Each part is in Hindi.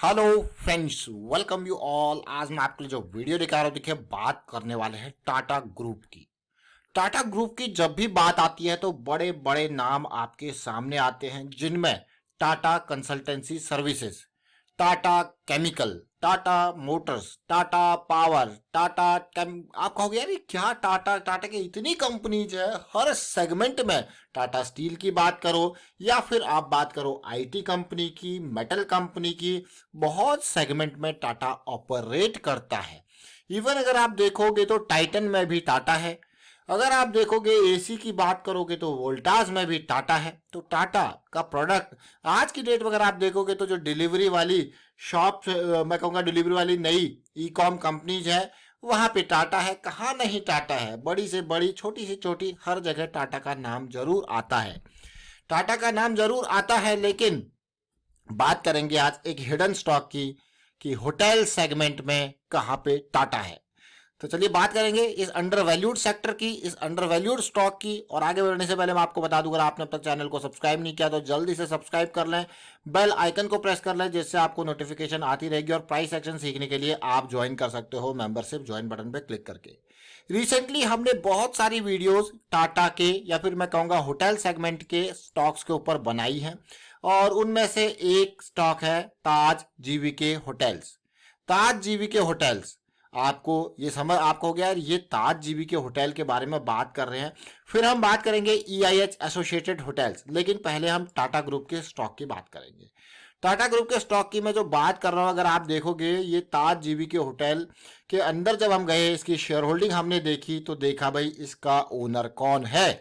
Hello friends, welcome you all. आज मैं आपके लिए जो वीडियो दिखा रहा हूँ, देखिए बात करने वाले हैं टाटा ग्रुप की। टाटा ग्रुप की जब भी बात आती है तो बड़े बड़े नाम आपके सामने आते हैं, जिनमें Tata consultancy services, Tata chemical, Tata motors, Tata power, Tata chem. आप कहोगे यार ये क्या टाटा टाटा की इतनी कंपनीज है, हर सेगमेंट में। टाटा स्टील की बात करो या फिर आप बात करो आईटी कंपनी की, मेटल कंपनी की, बहुत सेगमेंट में टाटा ऑपरेट करता है। इवन अगर आप देखोगे तो टाइटन में भी टाटा है। अगर आप देखोगे एसी की बात करोगे तो वोल्टास में भी टाटा है। तो टाटा का प्रोडक्ट आज की डेट में अगर आप देखोगे तो जो डिलीवरी वाली शॉप, मैं कहूँगा डिलीवरी वाली नई ई कॉम कंपनीज है, वहां पे टाटा है। कहाँ नहीं टाटा है, बड़ी से बड़ी छोटी से छोटी हर जगह टाटा का नाम जरूर आता है। टाटा का नाम जरूर आता है, लेकिन बात करेंगे आज एक हिडन स्टॉक की कि होटल सेगमेंट में कहां पे टाटा है। तो चलिए बात करेंगे इस अंडर वैल्यूड सेक्टर की, इस अंडर वैल्यूड स्टॉक की। और आगे बढ़ने से पहले मैं आपको बता दूं, अगर आपने अब तक चैनल को सब्सक्राइब नहीं किया तो जल्दी से सब्सक्राइब कर लें, बेल आइकन को प्रेस कर लें, जिससे आपको नोटिफिकेशन आती रहेगी। और प्राइस एक्शन सीखने के लिए आप ज्वाइन कर सकते हो मेंबरशिप ज्वाइन बटन पे क्लिक करके। रिसेंटली हमने बहुत सारी वीडियोस टाटा के या फिर मैं कहूँगा होटल सेगमेंट के स्टॉक्स के ऊपर बनाई हैं, और उनमें से एक स्टॉक है ताज जीवीके होटल्स। ताज जीवीके होटल्स, आपको ये समझ आपको हो गया यार ये ताज जीवीके होटल के बारे में बात कर रहे हैं। फिर हम बात करेंगे ईआईएच एसोसिएटेड होटल्स, लेकिन पहले हम टाटा ग्रुप के स्टॉक की बात करेंगे। टाटा ग्रुप के स्टॉक की मैं जो बात कर रहा हूं, अगर आप देखोगे ये ताज जीवीके होटल के अंदर जब हम गए, इसकी शेयर होल्डिंग हमने देखी तो देखा भाई इसका ओनर कौन है।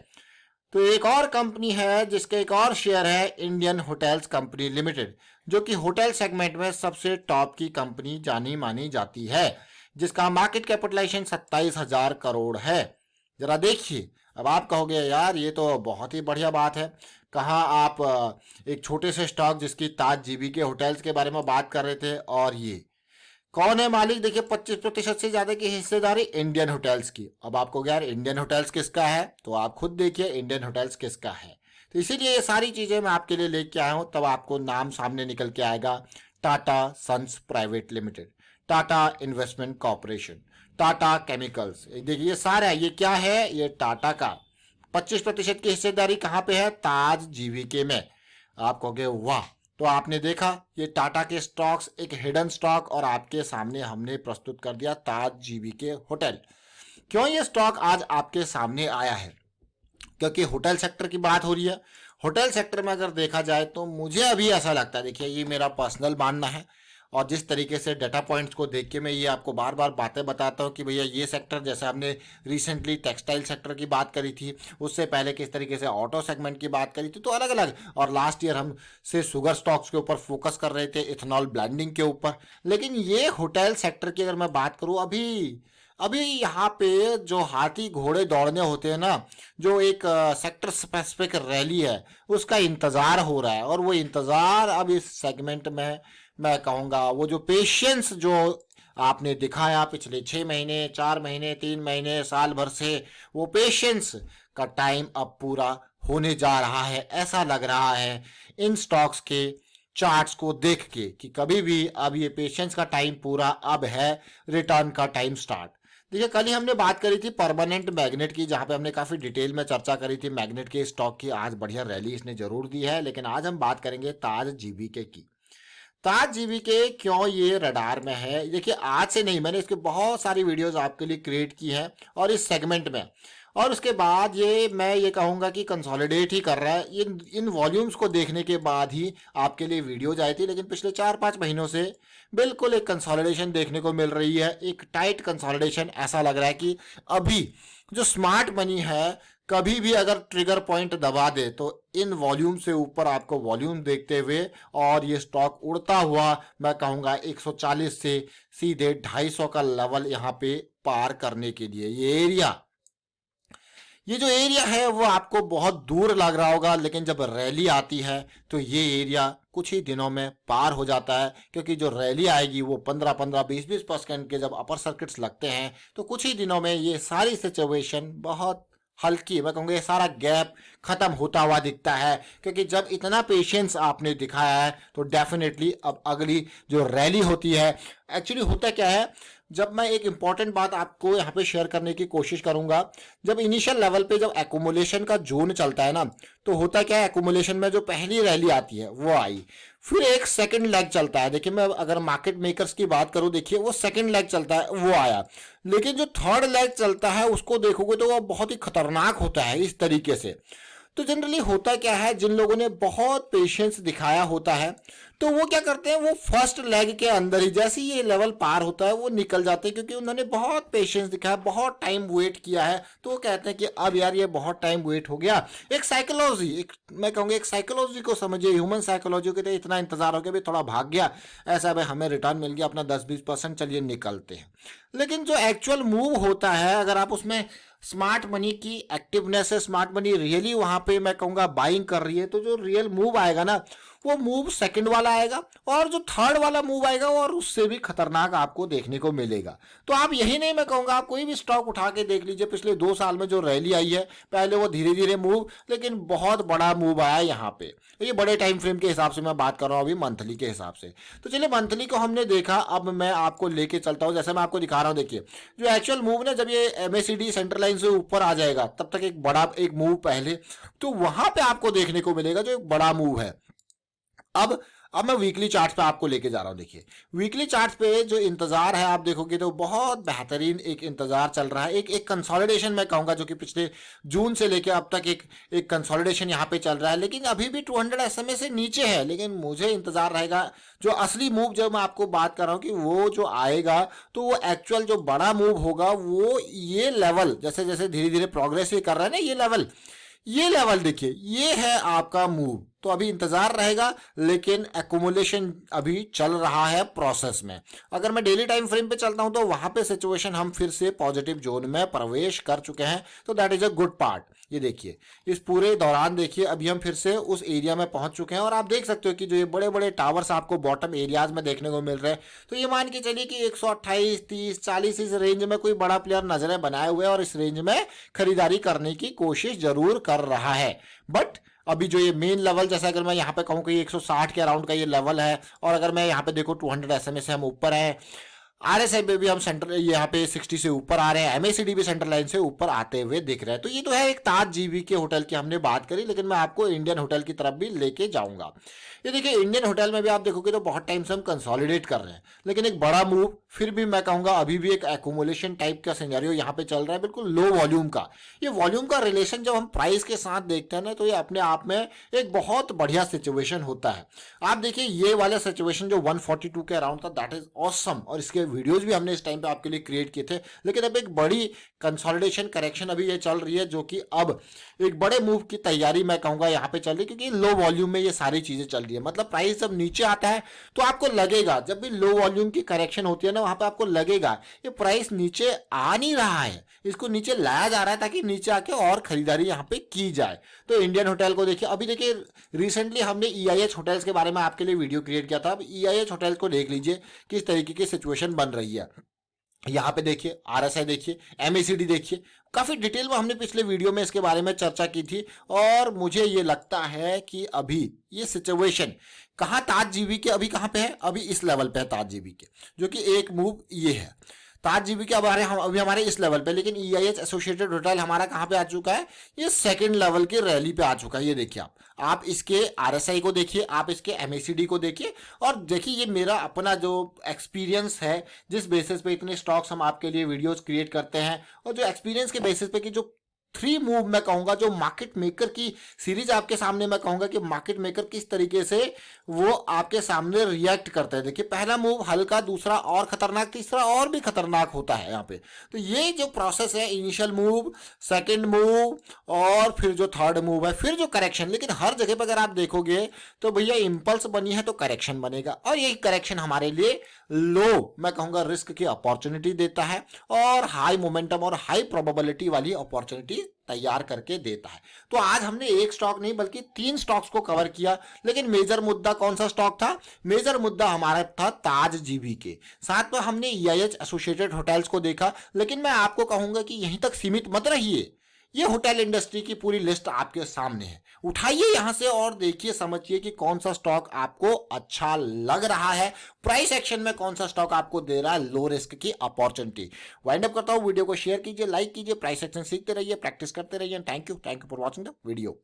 तो एक और कंपनी है जिसके एक और शेयर है इंडियन होटल्स कंपनी लिमिटेड, जो कि होटल सेगमेंट में सबसे टॉप की कंपनी जानी मानी जाती है, जिसका मार्केट कैपिटलाइजेशन 27,000 करोड़ है। जरा देखिए, अब आप कहोगे यार ये तो बहुत ही बढ़िया बात है, कहाँ आप एक छोटे से स्टॉक जिसकी ताज जीबी के होटल्स के बारे में बात कर रहे थे, और ये कौन है मालिक। देखिए 25% से ज्यादा की हिस्सेदारी इंडियन होटल्स की। अब आपको यार इंडियन होटल्स किसका है, तो आप खुद देखिए इंडियन होटल्स किसका है। तो इसीलिए ये सारी चीजें मैं आपके लिए लेके आया हूं, तब आपको नाम सामने निकल के आएगा। Tata sons private limited, Tata investment corporation, Tata chemicals. देखिए ये सारा ये क्या है, ये टाटा का 25% की हिस्सेदारी कहाँ पे है, ताज जीवीके में। आप कहोगे वाह, तो आपने देखा ये टाटा के स्टॉक्स एक हिडन स्टॉक, और आपके सामने हमने प्रस्तुत कर दिया ताज जीवीके होटल। क्यों ये स्टॉक आज आपके सामने आया है, क्योंकि होटल सेक्टर की बात हो रही है। होटल सेक्टर में अगर देखा जाए तो मुझे अभी ऐसा लगता है, देखिए ये मेरा पर्सनल मानना है, और जिस तरीके से डाटा पॉइंट्स को देख के मैं ये आपको बार बार बातें बताता हूँ कि भैया ये सेक्टर, जैसे हमने रिसेंटली टेक्सटाइल सेक्टर की बात करी थी, उससे पहले किस तरीके से ऑटो सेगमेंट की बात करी थी, तो अलग अलग। और लास्ट ईयर हम से शुगर स्टॉक्स के ऊपर फोकस कर रहे थे, इथेनॉल ब्लेंडिंग के ऊपर। लेकिन ये होटल सेक्टर की अगर मैं बात करूँ, अभी अभी यहाँ पे जो हाथी घोड़े दौड़ने होते हैं ना, जो एक सेक्टर स्पेसिफिक रैली है, उसका इंतजार हो रहा है। और वो इंतजार अब इस सेगमेंट में मैं कहूँगा, वो जो पेशेंस जो आपने दिखाया पिछले 6 महीने, 4 महीने, 3 महीने, साल भर से, वो पेशेंस का टाइम अब पूरा होने जा रहा है। ऐसा लग रहा है इन स्टॉक्स के चार्ट्स को देख के कि कभी भी अब ये पेशेंस का टाइम पूरा अब है, रिटर्न का टाइम स्टार्ट। देखिए कल ही हमने बात करी थी परमानेंट मैग्नेट की, जहां पे हमने काफी डिटेल में चर्चा करी थी मैग्नेट के स्टॉक की। आज बढ़िया रैली इसने जरूर दी है, लेकिन आज हम बात करेंगे ताज जीवीके की। ताज जीवीके क्यों ये रडार में है, देखिए आज से नहीं, मैंने इसके बहुत सारी वीडियोस आपके लिए क्रिएट की हैं और इस सेगमेंट में। और उसके बाद ये मैं ये कहूँगा कि कंसोलिडेट ही कर रहा है। इन वॉल्यूम्स को देखने के बाद ही आपके लिए वीडियोज आई थी, लेकिन पिछले 4-5 महीनों से बिल्कुल एक कंसोलिडेशन देखने को मिल रही है, एक टाइट कंसोलिडेशन। ऐसा लग रहा है कि अभी जो स्मार्ट मनी है, कभी भी अगर ट्रिगर पॉइंट दबा दे तो इन वॉल्यूम से ऊपर आपको वॉल्यूम देखते हुए, और ये स्टॉक उड़ता हुआ मैं कहूँगा 140 से सीधे 250 का लेवल यहाँ पे पार करने के लिए ये जो एरिया है वो आपको बहुत दूर लग रहा होगा, लेकिन जब रैली आती है तो ये एरिया कुछ ही दिनों में पार हो जाता है। क्योंकि जो रैली आएगी वो 15-15, 20-20% के जब अपर सर्किट्स लगते हैं, तो कुछ ही दिनों में ये सारी सिचुएशन बहुत हल्की, मैं कहूँगा ये सारा गैप खत्म होता हुआ दिखता है, क्योंकि जब इतना पेशेंस आपने दिखाया है तो डेफिनेटली अब अगली जो रैली होती है, एक्चुअली होता क्या है, जब मैं एक इंपॉर्टेंट बात आपको यहाँ पे शेयर करने की कोशिश करूंगा, जब इनिशियल लेवल पे जब एकुमुलेशन का जोन चलता है ना, तो होता क्या है, एकुमुलेशन में जो पहली रैली आती है वो आई, फिर एक सेकंड लेग चलता है। देखिए मैं अगर मार्केट मेकर्स की बात करूं, देखिए वो सेकंड लेग चलता है वो आया, लेकिन जो थर्ड लेग चलता है उसको देखोगे तो वो बहुत ही खतरनाक होता है इस तरीके से। तो जनरली होता क्या है, जिन लोगों ने बहुत पेशेंस दिखाया होता है तो वो क्या करते हैं, वो फर्स्ट लेग के अंदर ही जैसे ही ये लेवल पार होता है वो निकल जाते हैं, क्योंकि उन्होंने बहुत पेशेंस दिखाया, बहुत टाइम वेट किया है। तो वो कहते हैं कि अब यार ये बहुत टाइम वेट हो गया। एक साइकोलॉजी, एक मैं कहूँगा एक साइकोलॉजी को समझिए, ह्यूमन साइकोलॉजी के लिए इतना इंतजार हो गया, भी थोड़ा भाग गया ऐसा, भाई हमें रिटर्न मिल गया अपना 10-20%, चलिए निकलते हैं। लेकिन जो एक्चुअल मूव होता है, अगर आप उसमें स्मार्ट मनी की एक्टिवनेस है, स्मार्ट मनी रियली वहां पे मैं कहूंगा बाइंग कर रही है, तो जो रियल मूव आएगा ना, वो मूव सेकंड वाला आएगा, और जो थर्ड वाला मूव आएगा और उससे भी खतरनाक आपको देखने को मिलेगा। तो आप यही नहीं, मैं कहूंगा आप कोई भी स्टॉक उठा के देख लीजिए, पिछले 2 साल में जो रैली आई है, पहले वो धीरे धीरे मूव, लेकिन बहुत बड़ा मूव आया यहाँ पे। ये बड़े टाइम फ्रेम के हिसाब से मैं बात कर रहा हूँ, अभी मंथली के हिसाब से। तो चलिए मंथली को हमने देखा, अब मैं आपको लेके चलता हूँ, जैसे मैं आपको दिखा रहा हूँ। देखिए जो एक्चुअल मूव ना, जब ये MACD सेंटर लाइन से ऊपर आ जाएगा, तब तक एक बड़ा एक मूव पहले, तो वहां पे आपको देखने को मिलेगा जो एक बड़ा मूव है। अब मैं वीकली चार्ट पे आपको लेके जा रहा हूं। देखिए वीकली चार्ट पे जो इंतजार है, आप देखोगे तो बहुत बेहतरीन एक इंतजार चल रहा है, एक कंसोलिडेशन मैं कहूंगा, जो कि पिछले जून से लेके अब तक एक कंसोलिडेशन यहाँ पे चल रहा है, लेकिन अभी भी 200 SMA से नीचे है। लेकिन मुझे इंतजार रहेगा जो असली मूव, जब मैं आपको बात कर रहा हूँ कि वो जो आएगा, तो वो एक्चुअल जो बड़ा मूव होगा, वो ये लेवल जैसे जैसे धीरे धीरे प्रोग्रेस ये कर रहा है ना, ये लेवल देखिए, ये है आपका मूव। तो अभी इंतजार रहेगा, लेकिन एकुमुलेशन अभी चल रहा है प्रोसेस में। अगर मैं डेली टाइम फ्रेम पे चलता हूं तो वहां पे सिचुएशन हम फिर से पॉजिटिव जोन में प्रवेश कर चुके हैं, तो that is a good part. ये देखिए इस पूरे दौरान देखिए अभी हम फिर से उस एरिया में पहुंच चुके हैं, और आप देख सकते हो कि जो ये बड़े बड़े टावर्स आपको बॉटम एरियाज में देखने को मिल रहे हैं, तो ये मान के चलिए कि 128, 30, 40 इस रेंज में कोई बड़ा प्लेयर नजरें बनाए हुए और इस रेंज में खरीदारी करने की कोशिश जरूर कर रहा है। बट अभी जो ये मेन लेवल, जैसे अगर मैं यहाँ पे कहूँ कि 160 के अराउंड का ये लेवल है, और अगर मैं यहाँ पे देखो 200 SMA से हम ऊपर हैं, RSI पे भी हम सेंटर यहाँ पे 60 से ऊपर आ रहे हैं, MACD भी सेंटर लाइन से ऊपर आते हुए दिख रहे हैं। तो ये तो है एक ताज GV के होटल की हमने बात करी, लेकिन मैं आपको इंडियन होटल की तरफ भी लेके जाऊंगा। ये देखिए इंडियन होटल में भी आप देखोगे तो बहुत टाइम से हम कंसोलिडेट कर रहे हैं, लेकिन एक बड़ा मूव, फिर भी मैं कहूंगा अभी भी एक एकुमुलेशन टाइप का सिनेरियो यहाँ पे चल रहा है, बिल्कुल लो वॉल्यूम का। ये वॉल्यूम का रिलेशन जब हम प्राइस के साथ देखते हैं ना, तो ये अपने आप में एक बहुत बढ़िया सिचुएशन होता है। आप देखिए ये वाला सिचुएशन जो 142 के अराउंड था, दैट इज ऑसम, और इसके वीडियोज भी हमने इस टाइम पे आपके लिए क्रिएट किए थे। लेकिन अब एक बड़ी कंसोलिडेशन करेक्शन अभी ये चल रही है, जो कि अब एक बड़े मूव की तैयारी मैं कहूंगा यहाँ पे चल रही है, क्योंकि लो वॉल्यूम में ये सारी चीजें चल रही है। मतलब प्राइस जब नीचे आता है तो आपको लगेगा, जब भी लो वॉल्यूम की करेक्शन होती है ना, वहां पे आपको लगेगा ये प्राइस नीचे आ नहीं रहा है, इसको नीचे लाया जा रहा है ताकि नीचे आके और खरीदारी यहाँ पे की जाए। तो इंडियन होटल को देखिए, अभी देखिए रिसेंटली हमने EIH होटल्स के बारे में आपके लिए वीडियो क्रिएट किया था। अब EIH होटल्स को देख लीजिए किस तरीके की सिचुएशन बन रही है। यहाँ पे देखिए RSI देखिए, MACD देखिए, काफी डिटेल में हमने पिछले वीडियो में इसके बारे में चर्चा की थी। और मुझे ये लगता है कि अभी ये सिचुएशन कहाँ ताज GV के अभी कहाँ पे है, अभी इस लेवल पे है ताज GV के, जो कि एक मूव ये है ताज GV के। अब अभी हमारे इस लेवल पे, लेकिन EIH एसोसिएटेड होटल हमारा कहाँ पे आ चुका है, ये सेकंड लेवल की रैली पे आ चुका है। ये देखिए आप इसके RSI को देखिए, आप इसके MACD को देखिए, और देखिए ये मेरा अपना जो एक्सपीरियंस है, जिस बेसिस पे इतने स्टॉक्स हम आपके लिए वीडियोस क्रिएट करते हैं, और जो एक्सपीरियंस के बेसिस पे कि जो 3 मूव मैं कहूंगा, जो मार्केट मेकर की सीरीज आपके सामने मैं कहूंगा कि मार्केट मेकर किस तरीके से वो आपके सामने रिएक्ट करते हैं। देखिए पहला मूव हल्का, दूसरा और खतरनाक, तीसरा और भी खतरनाक होता है यहाँ पे। तो ये जो प्रोसेस है, इनिशियल मूव, सेकंड मूव, और फिर जो थर्ड मूव है, फिर जो करेक्शन। लेकिन हर जगह पर अगर आप देखोगे तो भैया इंपल्स बनी है तो करेक्शन बनेगा, और यही करेक्शन हमारे लिए लो मैं कहूंगा रिस्क की अपॉर्चुनिटी देता है, और हाई मोमेंटम और हाई प्रोबेबिलिटी वाली अपॉर्चुनिटी तैयार करके देता है। तो आज हमने एक स्टॉक नहीं बल्कि 3 स्टॉक्स को कवर किया। लेकिन मेजर मुद्दा कौन सा स्टॉक था? मेजर मुद्दा हमारा था ताज GV के साथ में हमने EIH एसोसिएटेड होटल्स को देखा। लेकिन मैं आपको कहूंगा कि यहीं तक सीमित मत रहिए, ये होटल इंडस्ट्री की पूरी लिस्ट आपके सामने है। उठाइए यहां से और देखिए, समझिए कि कौन सा स्टॉक आपको अच्छा लग रहा है, प्राइस एक्शन में कौन सा स्टॉक आपको दे रहा है लो रिस्क की अपॉर्चुनिटी। वाइंड अप करता हूं, वीडियो को शेयर कीजिए, लाइक कीजिए, प्राइस एक्शन सीखते रहिए, प्रैक्टिस करते रहिए। Thank you for watching the video.